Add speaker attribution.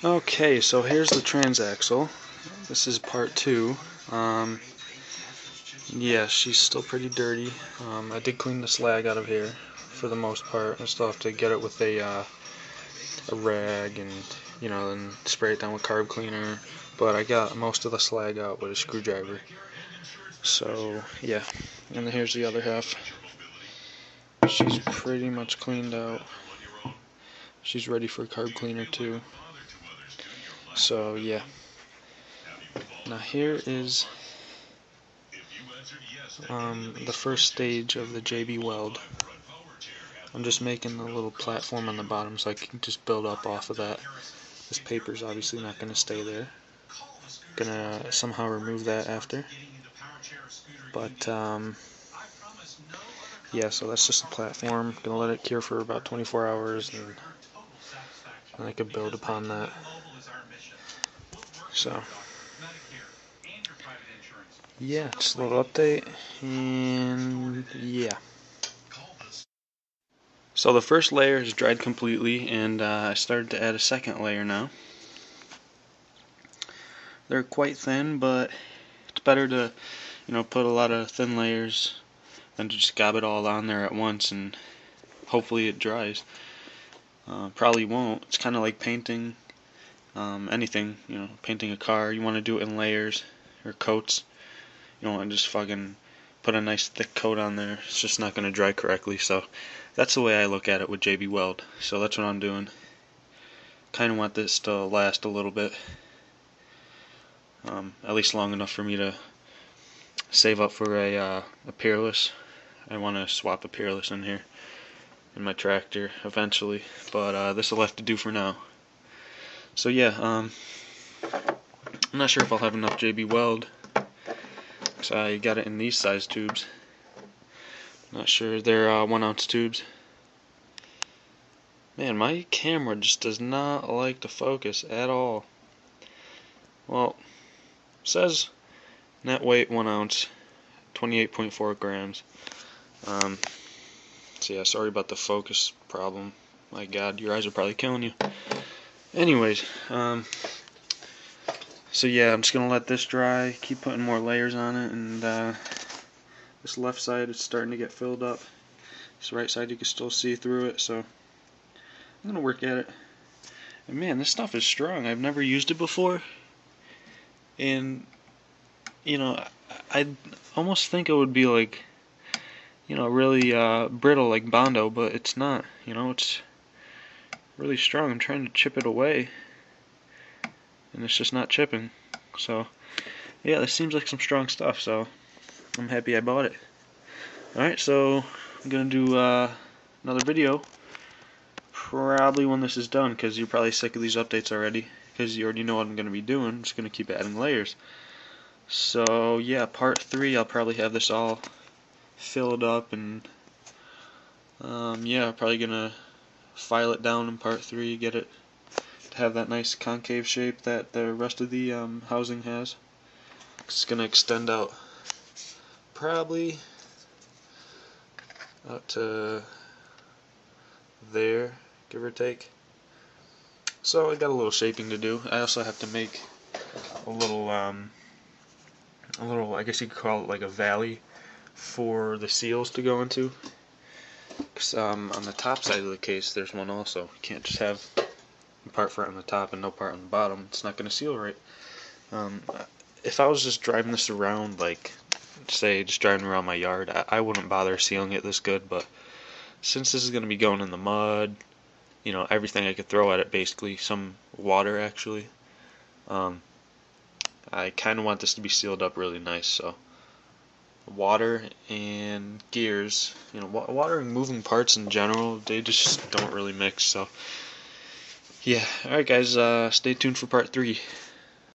Speaker 1: Okay, so here's the transaxle. This is part 2. Yeah, she's still pretty dirty. I did clean the slag out of here for the most part. I still have to get it with a rag and, then spray it down with carb cleaner. But I got most of the slag out with a screwdriver. So, yeah. And then here's the other half. She's pretty much cleaned out. She's ready for carb cleaner too. So, yeah. Now here is the first stage of the JB weld. I'm just making a little platform on the bottom so I can just build up off of that. This paper's obviously not going to stay there. Gonna somehow remove that after. But yeah, so that's just a platform. Gonna let it cure for about 24 hours and I could build upon that. So yeah, just a little update, and yeah. So the first layer has dried completely, and I started to add a second layer now. They're quite thin, but it's better to, put a lot of thin layers than to just gob it all on there at once and hopefully it dries. Probably won't. It's kind of like painting anything, painting a car. You want to do it in layers or coats. You don't want to just fucking put a nice thick coat on there. It's just not going to dry correctly. So that's the way I look at it with JB Weld. So that's what I'm doing. Kind of want this to last a little bit. At least long enough for me to save up for a Peerless. I want to swap a Peerless in here in my tractor eventually. But this will have to do for now. So yeah, I'm not sure if I'll have enough JB Weld. So I got it in these size tubes. Not sure, they're 1-ounce tubes. Man, my camera just does not like to focus at all. Well, it says net weight 1 ounce, 28.4 grams. So yeah, sorry about the focus problem. My God, your eyes are probably killing you. Anyways, so yeah, I'm just gonna let this dry, keep putting more layers on it, and this left side is starting to get filled up. This right side you can still see through it, so I'm gonna work at it. And man, this stuff is strong. I've never used it before, and I almost think it would be like, really brittle like Bondo, but it's not. It's really strong. I'm trying to chip it away, and it's just not chipping. So yeah, this seems like some strong stuff, so I'm happy I bought it. Alright, so I'm gonna do another video probably when this is done, because you're probably sick of these updates already, because you already know what I'm gonna be doing. I'm just gonna keep adding layers. So yeah, part 3 I'll probably have this all filled up, and yeah, probably gonna file it down in part 3, get it to have that nice concave shape that the rest of the housing has. It's gonna extend out probably out to there, give or take. So I got a little shaping to do. I also have to make a little, I guess you could call it like a valley for the seals to go into. Because on the top side of the case, there's one also. You can't just have a part for it on the top and no part on the bottom. It's not going to seal right. If I was just driving this around, like, say, just driving around my yard, I wouldn't bother sealing it this good, but since this is going to be going in the mud, everything I could throw at it, basically, some water actually, I kind of want this to be sealed up really nice. So water and gears, water and moving parts in general, they just don't really mix. So yeah, alright guys, stay tuned for part 3.